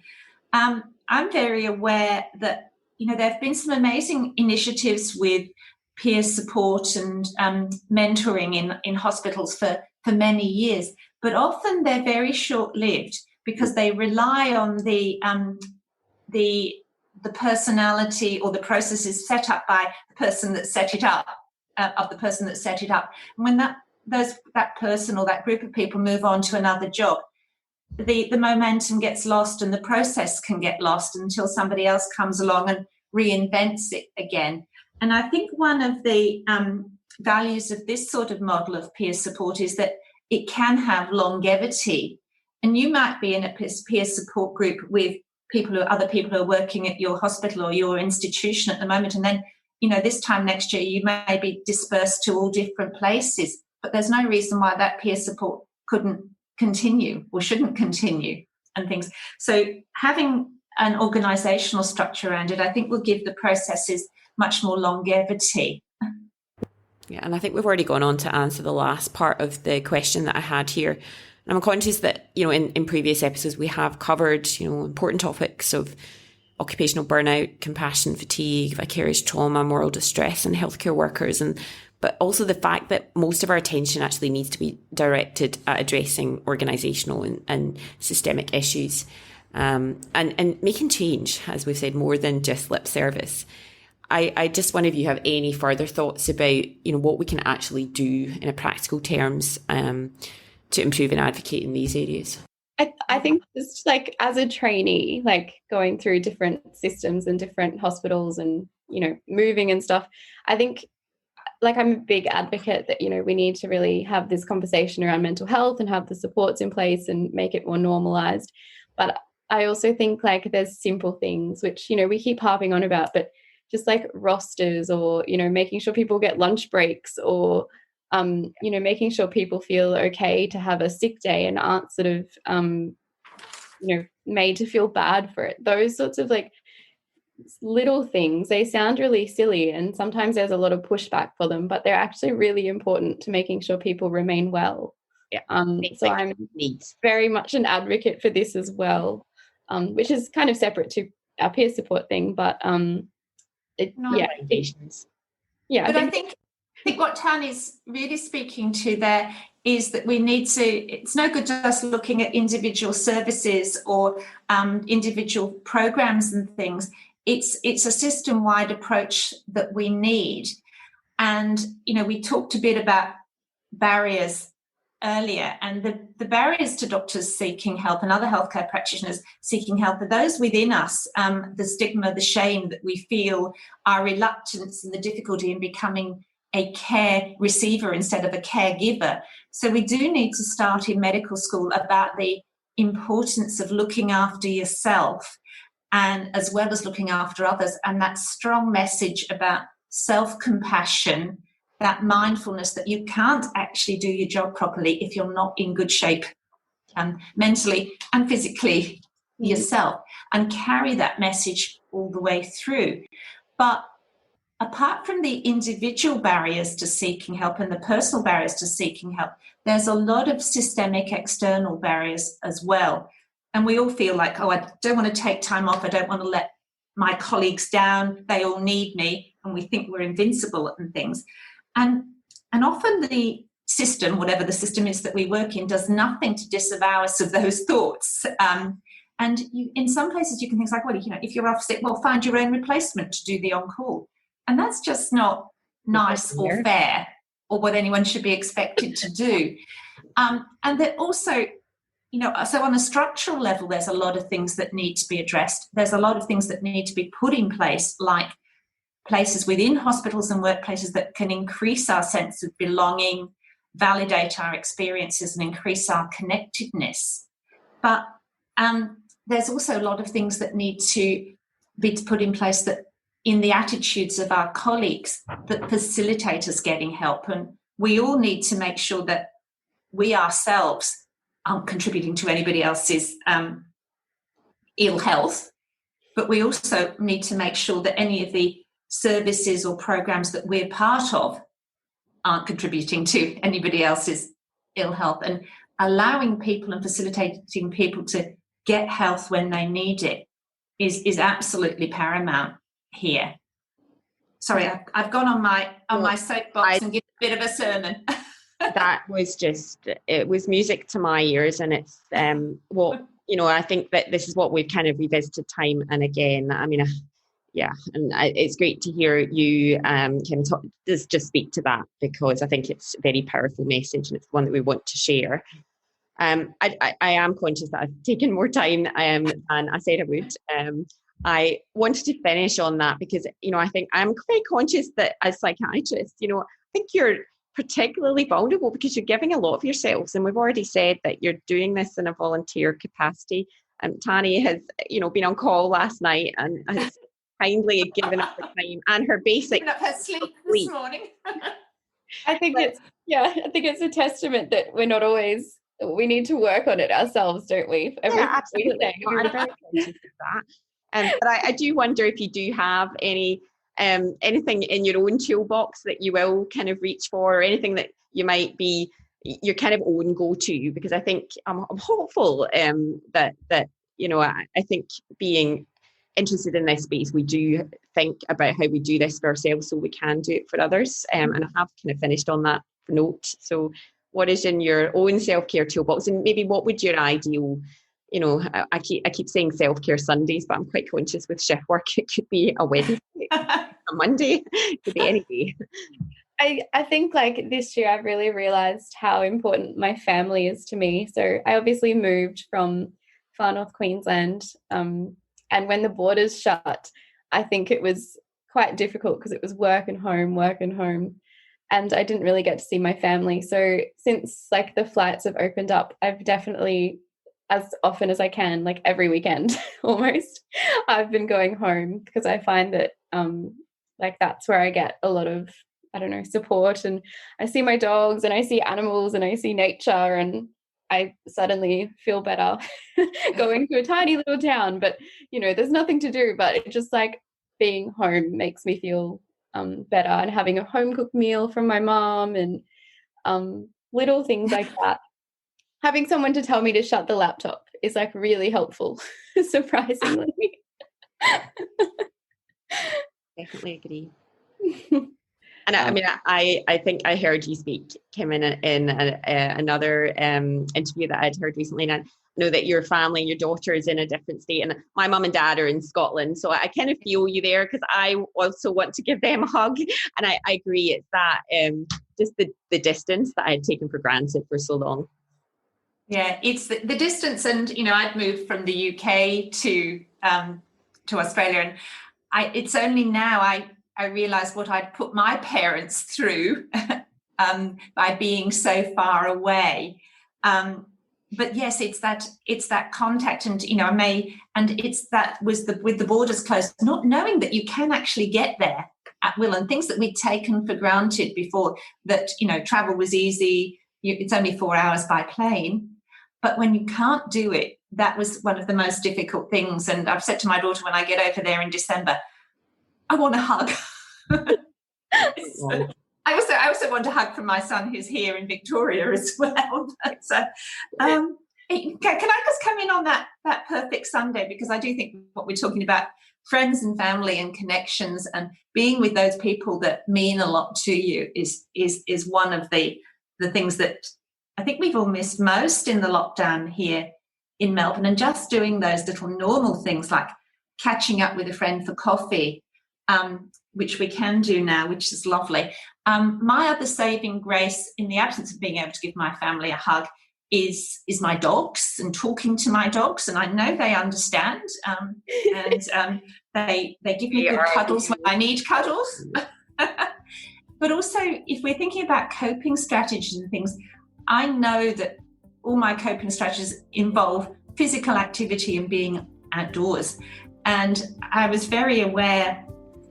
I'm very aware that, you know, there have been some amazing initiatives with peer support and mentoring in hospitals for many years, but often they're very short-lived, because they rely on the personality or the processes set up by the person that set it up, And when that person or that group of people move on to another job, the momentum gets lost, and the process can get lost until somebody else comes along and reinvents it again. And I think one of the values of this sort of model of peer support is that it can have longevity. And you might be in a peer support group with other people who are working at your hospital or your institution at the moment, and then, you know, this time next year you may be dispersed to all different places, but there's no reason why that peer support couldn't continue or shouldn't continue and things. So having an organisational structure around it, I think, will give the processes much more longevity. Yeah, and I think we've already gone on to answer the last part of the question that I had here. And I'm conscious that, you know, in previous episodes we have covered, you know, important topics of occupational burnout, compassion fatigue, vicarious trauma, moral distress and healthcare workers, but also the fact that most of our attention actually needs to be directed at addressing organisational and systemic issues, and making change, as we've said, more than just lip service. I just wonder if you have any further thoughts about, you know, what we can actually do in a practical terms to improve and advocate in these areas. I think just like as a trainee, like going through different systems and different hospitals and, you know, moving and stuff, I think, like, I'm a big advocate that, you know, we need to really have this conversation around mental health and have the supports in place and make it more normalized. But I also think like there's simple things which, you know, we keep harping on about, but just like rosters or, you know, making sure people get lunch breaks or, you know, making sure people feel okay to have a sick day and aren't sort of, you know, made to feel bad for it. Those sorts of like little things, they sound really silly and sometimes there's a lot of pushback for them, but they're actually really important to making sure people remain well. Yeah. So I'm very much an advocate for this as well, which is kind of separate to our peer support thing, but I think what Tahnee's really speaking to there is that we need to, it's no good just looking at individual services or individual programs and things. It's a system-wide approach that we need. And, you know, we talked a bit about barriers earlier, and the barriers to doctors seeking help and other healthcare practitioners seeking help are those within us, the stigma, the shame that we feel, our reluctance and the difficulty in becoming a care receiver instead of a caregiver. So we do need to start in medical school about the importance of looking after yourself and as well as looking after others, and that strong message about self-compassion, that mindfulness that you can't actually do your job properly if you're not in good shape mentally and physically yourself, and carry that message all the way through. But apart from the individual barriers to seeking help and the personal barriers to seeking help, there's a lot of systemic external barriers as well. And we all feel like, oh, I don't want to take time off. I don't want to let my colleagues down. They all need me. And we think we're invincible and things. And often the system, whatever the system is that we work in, does nothing to disavow us of those thoughts. And in some places you can think like, well, you know, if you're off sick, well, find your own replacement to do the on-call. And that's just not nice or fair or what anyone should be expected to do. And that also, you know, so on a structural level, there's a lot of things that need to be addressed. There's a lot of things that need to be put in place, like places within hospitals and workplaces that can increase our sense of belonging, validate our experiences and increase our connectedness. But there's also a lot of things that need to be put in place that in the attitudes of our colleagues that facilitate us getting help. And we all need to make sure that we ourselves aren't contributing to anybody else's ill health, but we also need to make sure that any of the services or programs that we're part of aren't contributing to anybody else's ill health, and allowing people and facilitating people to get health when they need it is absolutely paramount here. Sorry, I've gone on my soapbox and given a bit of a sermon. That was it was music to my ears, and it's what, you know, I think that this is what we've kind of revisited time and again. I mean, yeah, and it's great to hear you Kym just speak to that, because I think it's a very powerful message and it's one that we want to share. I am conscious that I've taken more time than I said I would. I wanted to finish on that because, you know, I think I'm very conscious that as psychiatrists, you know, I think you're particularly vulnerable because you're giving a lot of yourselves, and we've already said that you're doing this in a volunteer capacity. Tahnee has, you know, been on call last night and has kindly given up the time and her basic up her sleep this morning. I think it's a testament that we're not always, we need to work on it ourselves, don't we? Yeah, absolutely. I'm very conscious of that. But I do wonder if you do have anything in your own toolbox that you will kind of reach for, or anything that you might be your kind of own go-to, because I think I'm hopeful that you know, I think being interested in this space, we do think about how we do this for ourselves so we can do it for others. And I have kind of finished on that note. So what is in your own self-care toolbox, and maybe what would your ideal, you know, I keep saying self-care Sundays, but I'm quite conscious with shift work, it could be a Wednesday, a Monday, it could be any day. I think like this year I've really realised how important my family is to me. So I obviously moved from far north Queensland, and when the borders shut, I think it was quite difficult because it was work and home, and I didn't really get to see my family. So since like the flights have opened up, I've definitely as often as I can, like every weekend almost. I've been going home because I find that like that's where I get a lot of, I don't know, support, and I see my dogs and I see animals and I see nature, and I suddenly feel better going to a tiny little town. But, you know, there's nothing to do, but it just like being home makes me feel better, and having a home cooked meal from my mom, and little things like that. Having someone to tell me to shut the laptop is like really helpful, surprisingly. Definitely agree. And I mean, I think I heard you speak, Kym, in another interview that I'd heard recently, and I know that your family and your daughter is in a different state, and my mum and dad are in Scotland, so I kind of feel you there, because I also want to give them a hug, and I agree, it's that just the distance that I had taken for granted for so long. Yeah, it's the distance, and you know, I'd moved from the UK to Australia, and it's only now I realised what I'd put my parents through by being so far away. But yes, it's that contact, and you know, with the borders closed, not knowing that you can actually get there at will, and things that we'd taken for granted before, that you know, travel was easy. It's only 4 hours by plane. But when you can't do it, that was one of the most difficult things. And I've said to my daughter when I get over there in December, I want a hug. So, I also want a hug from my son who's here in Victoria as well. But, can I just come in on that perfect Sunday? Because I do think what we're talking about, friends and family and connections and being with those people that mean a lot to you is one of the things that I think we've all missed most in the lockdown here in Melbourne, and just doing those little normal things like catching up with a friend for coffee, which we can do now, which is lovely. My other saving grace, in the absence of being able to give my family a hug, is my dogs and talking to my dogs, and I know they understand, and they give me good cuddles when I need cuddles. But also, if we're thinking about coping strategies and things, I know that all my coping strategies involve physical activity and being outdoors. And I was very aware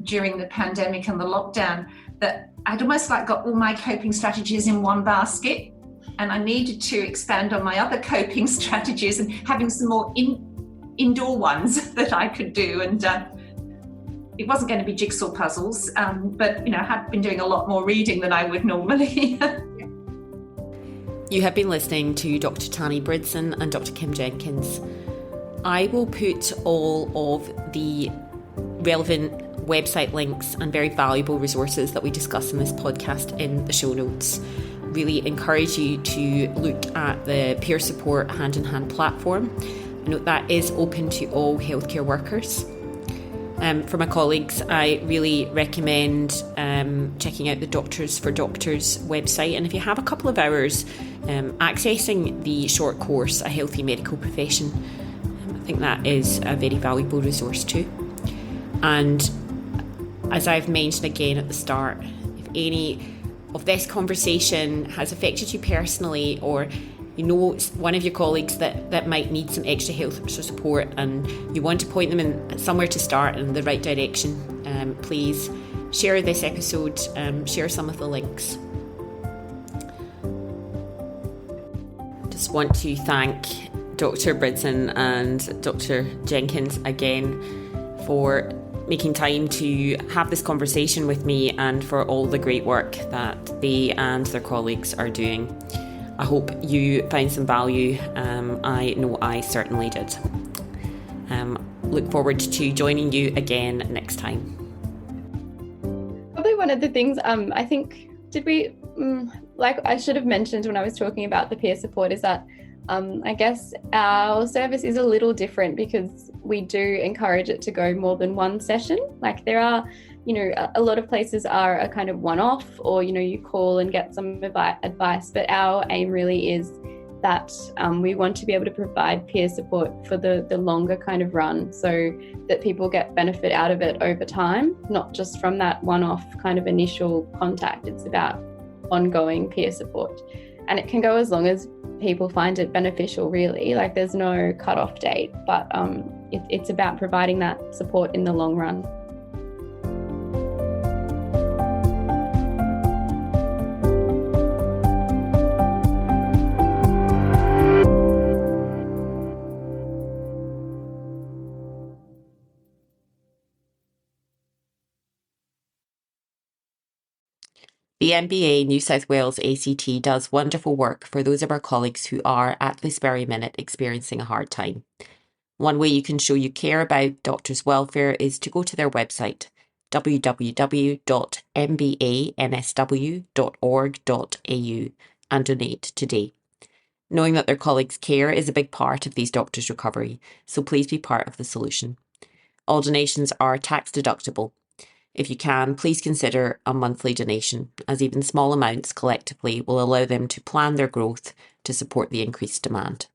during the pandemic and the lockdown that I'd almost like got all my coping strategies in one basket, and I needed to expand on my other coping strategies and having some more indoor ones that I could do. And it wasn't going to be jigsaw puzzles, but you know, I had been doing a lot more reading than I would normally. You have been listening to Dr. Tahnee Bridson and Dr. Kym Jenkins. I will put all of the relevant website links and very valuable resources that we discuss in this podcast in the show notes. Really encourage you to look at the peer support hand-in-hand platform. I note that is open to all healthcare workers. For my colleagues, I really recommend checking out the Doctors for Doctors website, and if you have a couple of hours, accessing the short course, A Healthy Medical Profession. I think that is a very valuable resource too. And as I've mentioned again at the start, if any of this conversation has affected you personally, or you know one of your colleagues that might need some extra health support, and you want to point them in somewhere to start in the right direction, please share this episode, share some of the links. Just want to thank Dr. Bridson and Dr. Jenkins again for making time to have this conversation with me, and for all the great work that they and their colleagues are doing. I hope you found some value. I know I certainly did. Look forward to joining you again next time. Probably one of the things I think, like I should have mentioned when I was talking about the peer support, is that I guess our service is a little different because we do encourage it to go more than one session. Like there are, you know, a lot of places are a kind of one-off, or, you know, you call and get some advice, but our aim really is that we want to be able to provide peer support for the longer kind of run, so that people get benefit out of it over time, not just from that one-off kind of initial contact. It's about ongoing peer support. and it can go as long as people find it beneficial, really. Like, there's no cut-off date, but it's about providing that support in the long run. The MBA New South Wales ACT does wonderful work for those of our colleagues who are, at this very minute, experiencing a hard time. One way you can show you care about doctors' welfare is to go to their website, www.mbansw.org.au, and donate today. Knowing that their colleagues' care is a big part of these doctors' recovery, so please be part of the solution. All donations are tax deductible. If you can, please consider a monthly donation, as even small amounts collectively will allow them to plan their growth to support the increased demand.